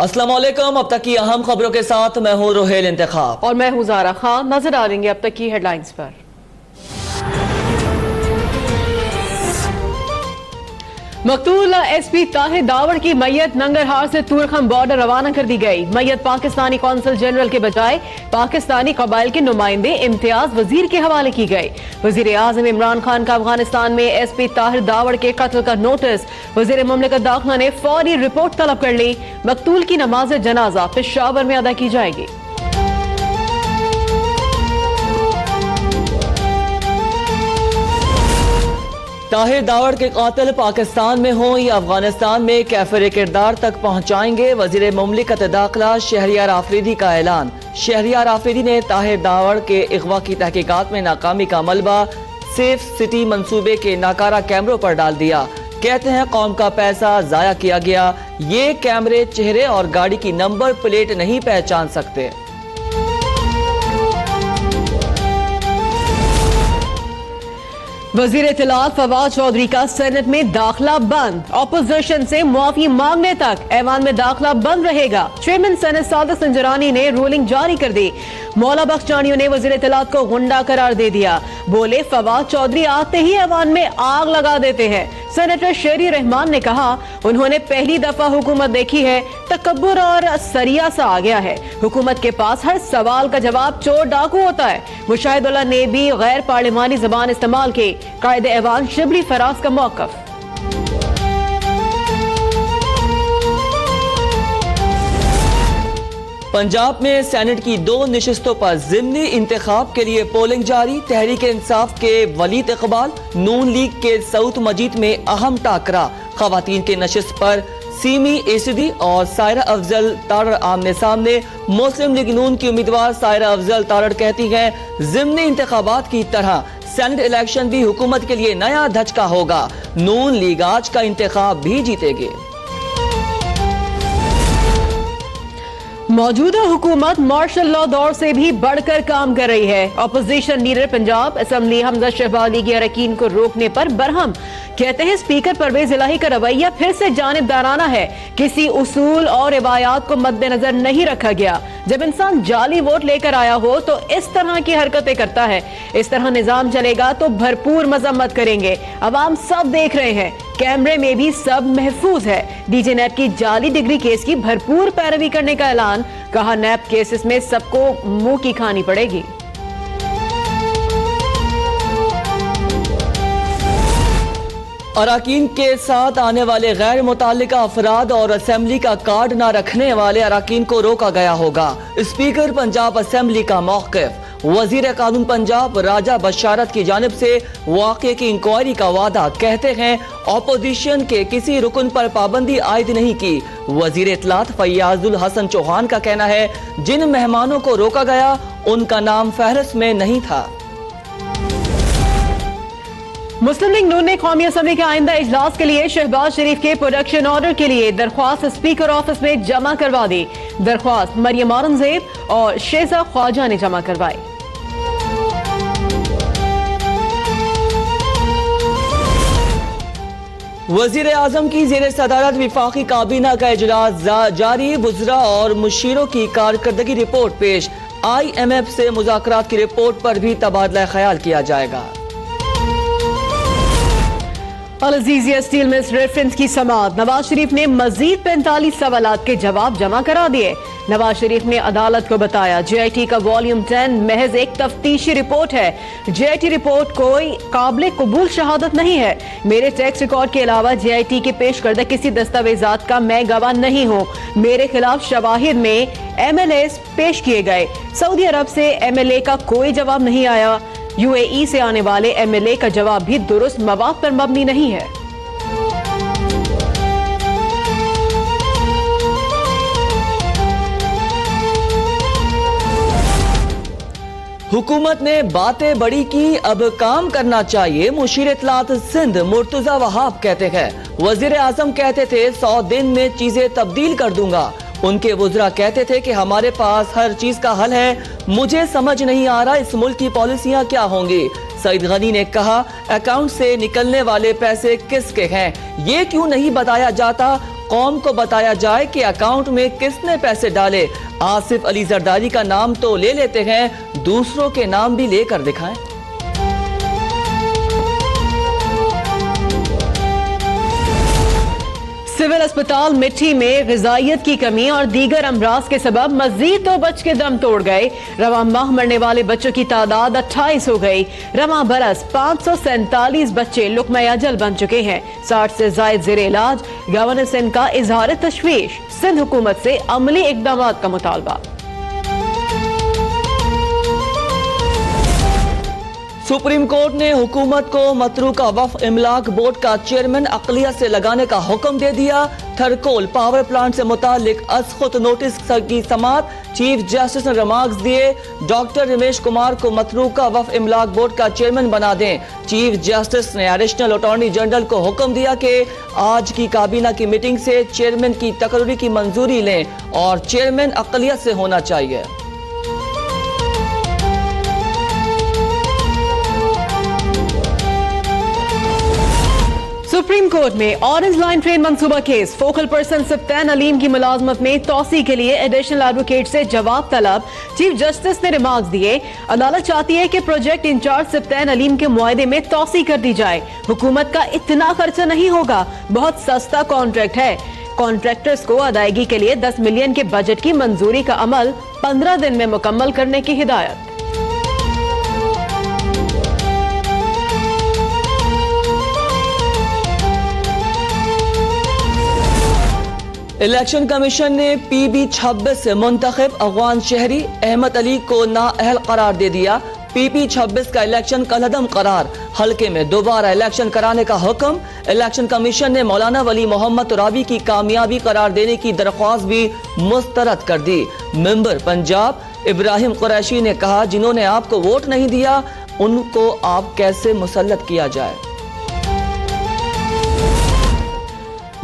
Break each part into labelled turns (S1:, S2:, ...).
S1: अस्सलाम वालेकुम। अब तक की अहम खबरों के साथ मैं हूँ रोहेल इंतखाब
S2: और मैं हूँ ज़ारा खान। नजर डालेंगे अब तक की हेडलाइंस पर। मकतूल एसपी ताहिर दावड़ की मैयत नंगरहार से तूरखम बॉर्डर रवाना कर दी गई। मैयत पाकिस्तानी कौंसल जनरल के बजाय पाकिस्तानी कबाइल के नुमाइंदे इम्तियाज वजीर के हवाले की गई। वजीर आजम इमरान खान का अफगानिस्तान में एसपी ताहिर दावड़ के कत्ल का नोटिस। वजीर मुमलिकत दाखिला ने फौरी रिपोर्ट तलब कर ली। मकतूल की नमाज जनाजा पेशावर में अदा की जाएगी।
S1: ताहिर दावड़ के कातिल पाकिस्तान में हों या अफगानिस्तान में कैफर किरदार तक पहुंचाएंगे। वजीर मुमलिकत दाखिला शहरियार आफरीदी का ऐलान। शहरियार आफरीदी ने ताहिर दावड़ के अगवा की तहकीकात में नाकामी का मलबा सेफ सिटी मंसूबे के नाकारा कैमरों पर डाल दिया। कहते हैं कौम का पैसा जाया किया गया। ये कैमरे चेहरे और गाड़ी की नंबर प्लेट नहीं पहचान सकते।
S2: वजीर इत्तलात फवाद चौधरी का सेनेट में दाखिला बंद। ऑपोजिशन से मुआफी मांगने तक ऐवान में दाखिला बंद रहेगा। चेयरमैन सेनेट सादिक संजरानी ने रूलिंग जारी कर दी। मौला बख्शानियों ने वजीर इत्तलात को गुंडा करार दे दिया। बोले फवाद चौधरी आते ही ऐवान में आग लगा देते हैं। सेनेटर शेरी रहमान ने कहा उन्होंने पहली दफा हुकूमत देखी है, तकब्बुर और सरिया सा आ गया है। हुकूमत के पास हर सवाल का जवाब चोर डाकू होता है। मुशाहिदुल्लाह ने भी गैर पार्लिमानी जबान इस्तेमाल की। कायदे ऐवान शिबली फराज का मौकफ।
S1: पंजाब में सेनेट की 2 नशिस्तों पर ज़िमनी इंतखाब के लिए पोलिंग जारी। तहरीक इंसाफ के वलीद इकबाल, नून लीग के सऊद मजीद में अहम टाकरा। खवातीन के नशिस्त पर सीमी एसिदी और सायरा अफजल तारड़ आमने सामने। मुस्लिम लीग नून की उम्मीदवार सायरा अफजल तारड़ कहती हैं ज़िमनी इंतखाबात की तरह सेनेट इलेक्शन भी हुकूमत के लिए नया धचका होगा। नून लीग आज का इंतखाब भी जीतेगी।
S2: मौजूदा हुकूमत मार्शल लॉ दौर से भी बढ़कर काम कर रही है। Opposition leader Punjab assembly Hamza Shahbaz लीगी अरकान को रोकने पर बरहम। कहते हैं स्पीकर परवेज इलाही का रवैया फिर से जानिबदाराना है। किसी उसूल और रिवायात को मद्देनजर नहीं रखा गया। जब इंसान जाली वोट लेकर आया हो तो इस तरह की हरकतें करता है। इस तरह निजाम चलेगा तो भरपूर मजम्मत करेंगे। अवाम सब देख रहे हैं, कैमरे में भी सब महफूज है। डीजे नैब की जाली डिग्री केस की भरपूर पैरवी करने का ऐलान। कहा नैब केसेस में सबको मुंह की खानी पड़ेगी।
S1: अराकीन के साथ आने वाले गैर मुताल्लिका अफराद और असेंबली का कार्ड न रखने वाले अराकीन को रोका गया होगा। स्पीकर पंजाब असेंबली का मौक़िफ़। वजीर कानून पंजाब राजा बशारत की जानिब से वाक़े की इंक्वायरी का वादा। कहते हैं ऑपोजिशन के किसी रुकन पर पाबंदी आयद नहीं की। वजीर इत्तलात फैयाजुल हसन चौहान का कहना है जिन मेहमानों को रोका गया उनका नाम फहरिस्त में नहीं था।
S2: मुस्लिम लीग नून ने कौमी असेंबली के आइंदा इजलास के लिए शहबाज शरीफ के प्रोडक्शन ऑर्डर के लिए दरख्वास्त स्पीकर ऑफिस में जमा करवा दी। दरख्वास्त मरियम औरंगजेब और शेजा ख्वाजा ने जमा करवाई।
S1: वजीर आजम की जेर सदारत विफाकी काबीना का इजलास जारी। वुज़रा और मुशीरों की कारकर्दगी रिपोर्ट पेश। IMF से मुज़ाकरात की रिपोर्ट पर भी तबादला ख्याल किया जाएगा।
S2: अल-अज़ीज़िया स्टील मिल्स रेफरेंस की समाअत। नवाज शरीफ ने मजीद 45 सवालात के जवाब जमा करा दिए। नवाज शरीफ ने अदालत को बताया JIT का वॉल्यूम 10 महज एक तफ्तीशी रिपोर्ट है। JIT रिपोर्ट कोई काबिल कबूल शहादत नहीं है। मेरे टैक्स रिकॉर्ड के अलावा JIT के पेश करदा किसी दस्तावेजात का मैं गवाह नहीं हूँ। मेरे खिलाफ शवाहिद में MLA पेश किए गए। सऊदी अरब से MLA का कोई जवाब नहीं आया। UAE से आने वाले MLA का जवाब भी दुरुस्त मवाद पर मबनी नहीं है।
S1: हुकूमत ने बातें बड़ी की, अब काम करना चाहिए। मुशीर इत्तलात सिंध मुर्तजा वहाब कहते हैं वजीर आजम कहते थे 100 दिन में चीजें तब्दील कर दूंगा। उनके वुज़रा कहते थे कि हमारे पास हर चीज का हल है। मुझे समझ नहीं आ रहा इस मुल्क की पॉलिसियां क्या होंगी। सईद गनी ने कहा अकाउंट से निकलने वाले पैसे किसके हैं ये क्यों नहीं बताया जाता। कौम को बताया जाए कि अकाउंट में किसने पैसे डाले। आसिफ अली जरदारी का नाम तो ले लेते हैं, दूसरों के नाम भी लेकर दिखाएं।
S2: सिविल अस्पताल मिट्टी में ग़िज़ाइयत की कमी और दीगर अमराज के सबब मजीद 2 बच्चे के दम तोड़ गए। रवां माह मरने वाले बच्चों की तादाद 28 हो गई। रवां बरस 547 बच्चे लुक़मा अजल बन चुके हैं। 60 से जायद ज़ेरे इलाज। गवर्नर सिंध का इजहार तशवीश, सिंध हुकूमत से अमली इक़दाम का मुतालबा।
S1: सुप्रीम कोर्ट ने हुकूमत को मतरूका वक्फ इमलाक बोर्ड का चेयरमैन अक़लियत से लगाने का हुक्म दे दिया। थरकोल पावर प्लांट से मुतालिक अज़ख़ुत नोटिस की समाअत चीफ जस्टिस ने रिमार्क्स दिए। डॉक्टर रमेश कुमार को मतरूका वक्फ इमलाक बोर्ड का चेयरमैन बना दें। चीफ जस्टिस ने एडिशनल अटॉर्नी जनरल को हुक्म दिया कि आज की काबीना की मीटिंग से चेयरमैन की तकर्री की मंजूरी लें और चेयरमैन अक़लियत से होना चाहिए।
S2: सुप्रीम कोर्ट में ऑरेंज लाइन ट्रेन मंसूबा केस। फोकल पर्सन सफ्तान अलीम की मुलाजमत में तौसी के लिए एडिशनल एडवोकेट से जवाब तलब। चीफ जस्टिस ने रिमार्क्स दिए। अदालत चाहती है कि प्रोजेक्ट इंचार्ज सफ्तान अलीम के मुआहदे में तौसी कर दी जाए। हुकूमत का इतना खर्चा नहीं होगा, बहुत सस्ता कॉन्ट्रैक्ट है। कॉन्ट्रैक्टर्स को अदायगी के लिए 10 मिलियन के बजट की मंजूरी का अमल 15 दिन में मुकम्मल करने की हिदायत।
S1: इलेक्शन कमीशन ने PB-26 से मुंतखब अफगान शहरी अहमद अली को नाअहल करार दे दिया। PP-26 का इलेक्शन कलअदम करार, हल्के में दोबारा इलेक्शन कराने का हुक्म। इलेक्शन कमीशन ने मौलाना वली मोहम्मद तुराबी की कामयाबी करार देने की दरख्वास्त भी मुस्तरद कर दी। मेंबर पंजाब इब्राहिम कुरैशी ने कहा, जिन्होंने आपको वोट नहीं दिया उनको आप कैसे मुसल्लत किया जाए।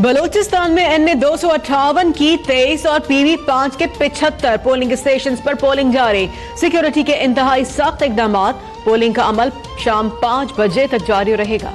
S2: बलूचिस्तान में NA 258 की 23 और PB-5 के 75 पोलिंग स्टेशन पर पोलिंग जारी। सिक्योरिटी के इंतहाई सख्त इकदाम। पोलिंग का अमल शाम 5 बजे तक जारी रहेगा।